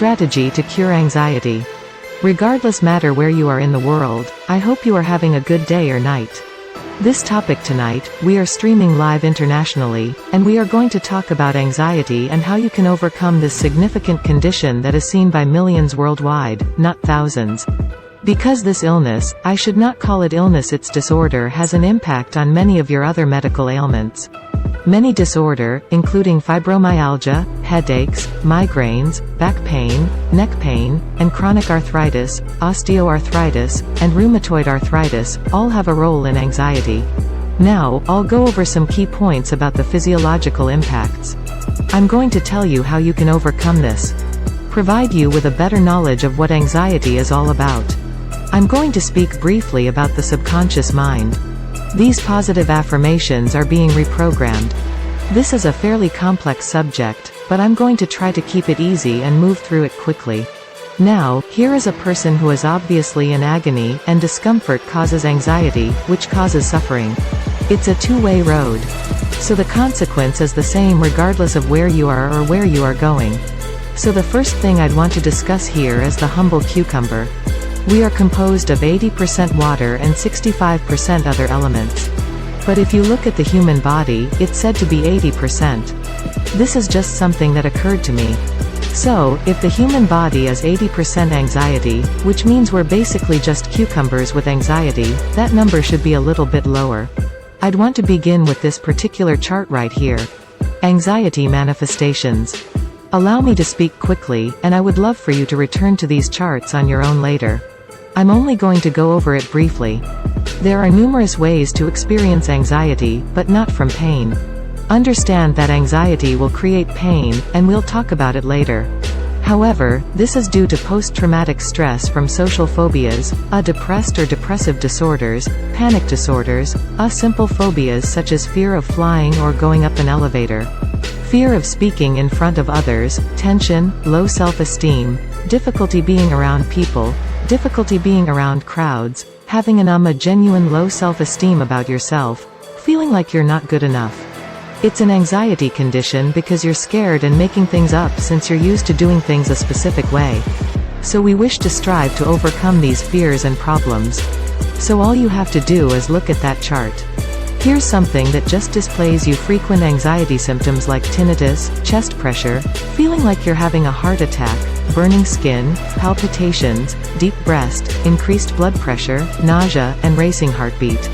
strategy to cure anxiety. Regardless matter where you are in the world, I hope you are having a good day or night. This topic tonight, we are streaming live internationally, and we are going to talk about anxiety and how you can overcome this significant condition that is seen by millions worldwide, not thousands. Because this illness, I should not call it illness, its disorder has an impact on many of your other medical ailments. Many disorder, including fibromyalgia, headaches, migraines, back pain, neck pain, and chronic arthritis, osteoarthritis, and rheumatoid arthritis, all have a role in anxiety. Now, I'll go over some key points about the physiological impacts. I'm going to tell you how you can overcome this. Provide you with a better knowledge of what anxiety is all about. I'm going to speak briefly about the subconscious mind. These positive affirmations are being reprogrammed. This is a fairly complex subject, but I'm going to try to keep it easy and move through it quickly. Now, here is a person who is obviously in agony, and discomfort causes anxiety, which causes suffering. It's a two-way road. So the consequence is the same regardless of where you are or where you are going. So the first thing I'd want to discuss here is the humble cucumber. We are composed of 80% water and 65% other elements. But if you look at the human body, it's said to be 80%. This is just something that occurred to me. So, if the human body is 80% anxiety, which means we're basically just cucumbers with anxiety, that number should be a little bit lower. I'd want to begin with this particular chart right here. Anxiety manifestations. Allow me to speak quickly, and I would love for you to return to these charts on your own later. I'm only going to go over it briefly. There are numerous ways to experience anxiety, but not from pain. Understand that anxiety will create pain, and we'll talk about it later. However, this is due to post-traumatic stress from social phobias, depressed or depressive disorders, panic disorders, simple phobias such as fear of flying or going up an elevator, fear of speaking in front of others, tension, low self-esteem, difficulty being around people, difficulty being around crowds, having a genuine low self-esteem about yourself, feeling like you're not good enough. It's an anxiety condition because you're scared and making things up since you're used to doing things a specific way. So we wish to strive to overcome these fears and problems. So all you have to do is look at that chart. Here's something that just displays you frequent anxiety symptoms like tinnitus, chest pressure, feeling like you're having a heart attack, burning skin, palpitations, deep breast, increased blood pressure, nausea, and racing heartbeat.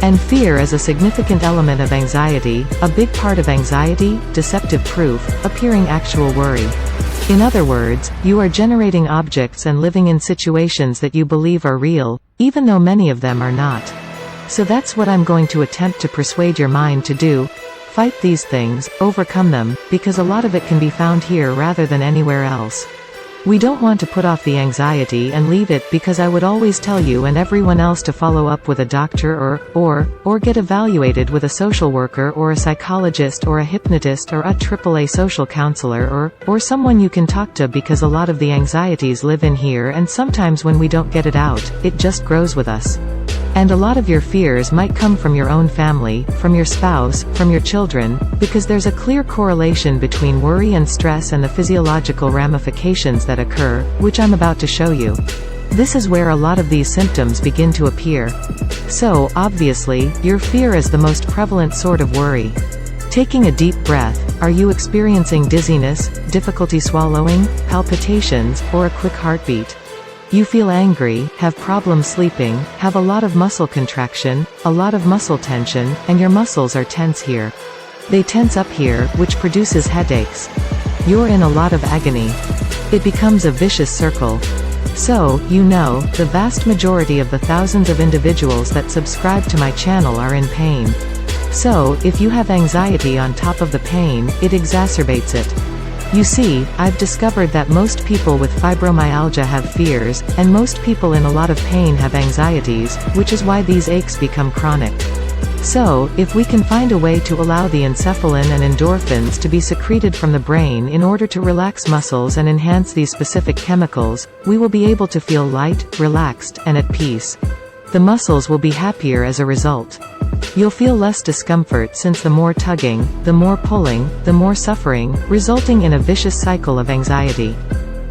And fear is a significant element of anxiety, a big part of anxiety, deceptive proof, appearing actual worry. In other words, you are generating objects and living in situations that you believe are real, even though many of them are not. So that's what I'm going to attempt to persuade your mind to do. Fight these things, overcome them, because a lot of it can be found here rather than anywhere else. We don't want to put off the anxiety and leave it because I would always tell you and everyone else to follow up with a doctor or get evaluated with a social worker or a psychologist or a hypnotist or a AAA social counselor or someone you can talk to, because a lot of the anxieties live in here, and sometimes when we don't get it out, it just grows with us. And a lot of your fears might come from your own family, from your spouse, from your children, because there's a clear correlation between worry and stress and the physiological ramifications that occur, which I'm about to show you. This is where a lot of these symptoms begin to appear. So, obviously, your fear is the most prevalent sort of worry. Taking a deep breath, are you experiencing dizziness, difficulty swallowing, palpitations, or a quick heartbeat? You feel angry, have problems sleeping, have a lot of muscle contraction, a lot of muscle tension, and your muscles are tense here. They tense up here, which produces headaches. You're in a lot of agony. It becomes a vicious circle. So, the vast majority of the thousands of individuals that subscribe to my channel are in pain. So, if you have anxiety on top of the pain, it exacerbates it. You see, I've discovered that most people with fibromyalgia have fears, and most people in a lot of pain have anxieties, which is why these aches become chronic. So, if we can find a way to allow the encephalin and endorphins to be secreted from the brain in order to relax muscles and enhance these specific chemicals, we will be able to feel light, relaxed, and at peace. The muscles will be happier as a result. You'll feel less discomfort since the more tugging, the more pulling, the more suffering, resulting in a vicious cycle of anxiety.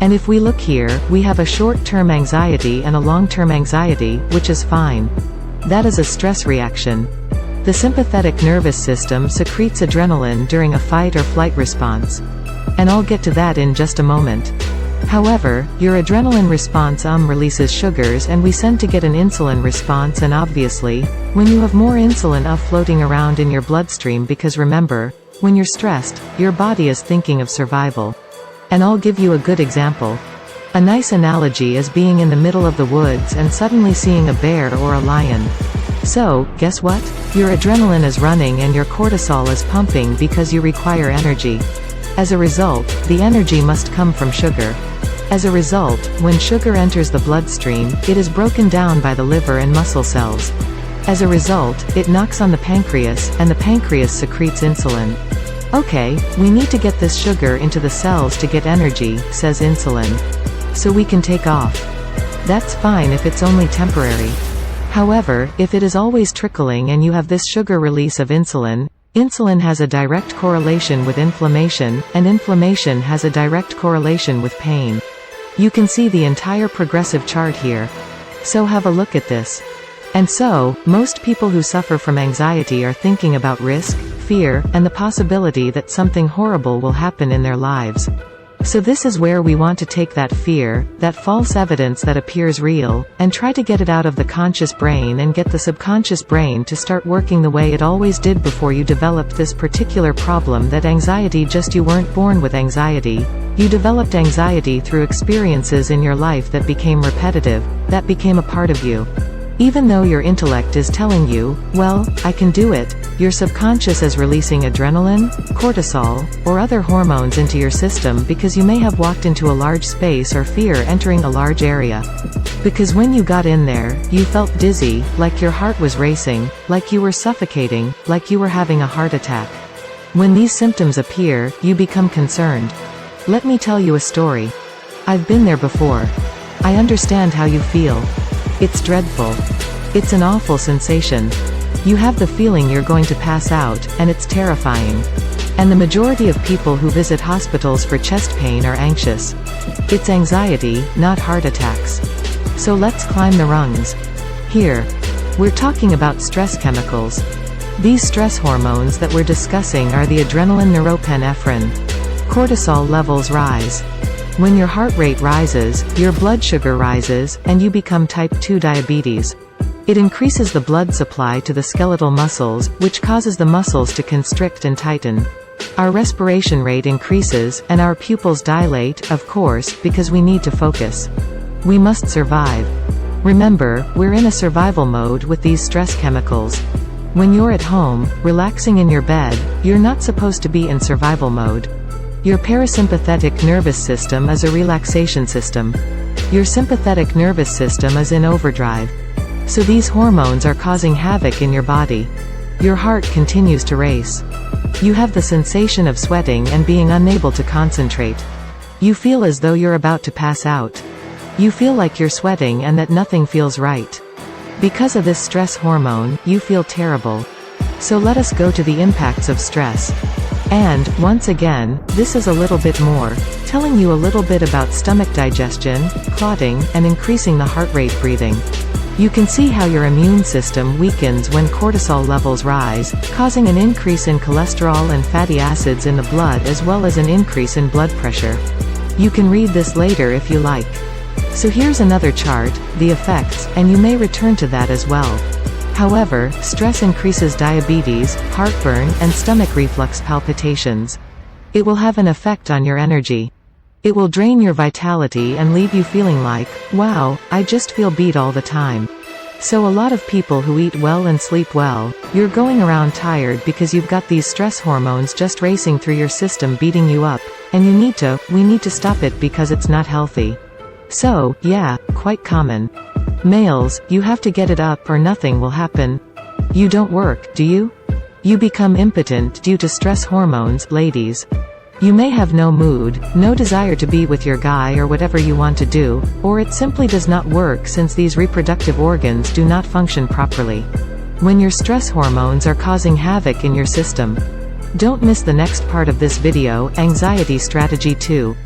And if we look here, we have a short-term anxiety and a long-term anxiety, which is fine. That is a stress reaction. The sympathetic nervous system secretes adrenaline during a fight or flight response. And I'll get to that in just a moment. However, your adrenaline response releases sugars and we send to get an insulin response, and obviously, when you have more insulin floating around in your bloodstream, because remember, when you're stressed, your body is thinking of survival. And I'll give you a good example. A nice analogy is being in the middle of the woods and suddenly seeing a bear or a lion. So, guess what? Your adrenaline is running and your cortisol is pumping because you require energy. As a result, the energy must come from sugar. As a result, when sugar enters the bloodstream, it is broken down by the liver and muscle cells. As a result, it knocks on the pancreas, and the pancreas secretes insulin. Okay, we need to get this sugar into the cells to get energy, says insulin. So we can take off. That's fine if it's only temporary. However, if it is always trickling and you have this sugar release of insulin, insulin has a direct correlation with inflammation, and inflammation has a direct correlation with pain. You can see the entire progressive chart here. So have a look at this. And so, most people who suffer from anxiety are thinking about risk, fear, and the possibility that something horrible will happen in their lives. So this is where we want to take that fear, that false evidence that appears real, and try to get it out of the conscious brain and get the subconscious brain to start working the way it always did before you developed this particular problem. That anxiety, just you weren't born with anxiety. You developed anxiety through experiences in your life that became repetitive, that became a part of you. Even though your intellect is telling you, well, I can do it, your subconscious is releasing adrenaline, cortisol, or other hormones into your system because you may have walked into a large space or fear entering a large area. Because when you got in there, you felt dizzy, like your heart was racing, like you were suffocating, like you were having a heart attack. When these symptoms appear, you become concerned. Let me tell you a story. I've been there before. I understand how you feel. It's dreadful. It's an awful sensation. You have the feeling you're going to pass out, and it's terrifying. And the majority of people who visit hospitals for chest pain are anxious. It's anxiety, not heart attacks. So let's climb the rungs. Here. We're talking about stress chemicals. These stress hormones that we're discussing are the adrenaline, norepinephrine. Cortisol levels rise. When your heart rate rises, your blood sugar rises, and you become type 2 diabetes. It increases the blood supply to the skeletal muscles, which causes the muscles to constrict and tighten. Our respiration rate increases, and our pupils dilate, of course, because we need to focus. We must survive. Remember, we're in a survival mode with these stress chemicals. When you're at home, relaxing in your bed, you're not supposed to be in survival mode. Your parasympathetic nervous system is a relaxation system. Your sympathetic nervous system is in overdrive. So these hormones are causing havoc in your body. Your heart continues to race. You have the sensation of sweating and being unable to concentrate. You feel as though you're about to pass out. You feel like you're sweating and that nothing feels right. Because of this stress hormone, you feel terrible. So let us go to the impacts of stress. And, once again, this is a little bit more, telling you a little bit about stomach digestion, clotting, and increasing the heart rate, breathing. You can see how your immune system weakens when cortisol levels rise, causing an increase in cholesterol and fatty acids in the blood as well as an increase in blood pressure. You can read this later if you like. So here's another chart, the effects, and you may return to that as well. However, stress increases diabetes, heartburn, and stomach reflux palpitations. It will have an effect on your energy. It will drain your vitality and leave you feeling like, wow, I just feel beat all the time. So a lot of people who eat well and sleep well, you're going around tired because you've got these stress hormones just racing through your system beating you up, and we need to stop it because it's not healthy. So, yeah, quite common. Males, you have to get it up or nothing will happen. You don't work, do you? You become impotent due to stress hormones, ladies. You may have no mood, no desire to be with your guy or whatever you want to do, or it simply does not work since these reproductive organs do not function properly. When your stress hormones are causing havoc in your system. Don't miss the next part of this video, Anxiety Strategy 2.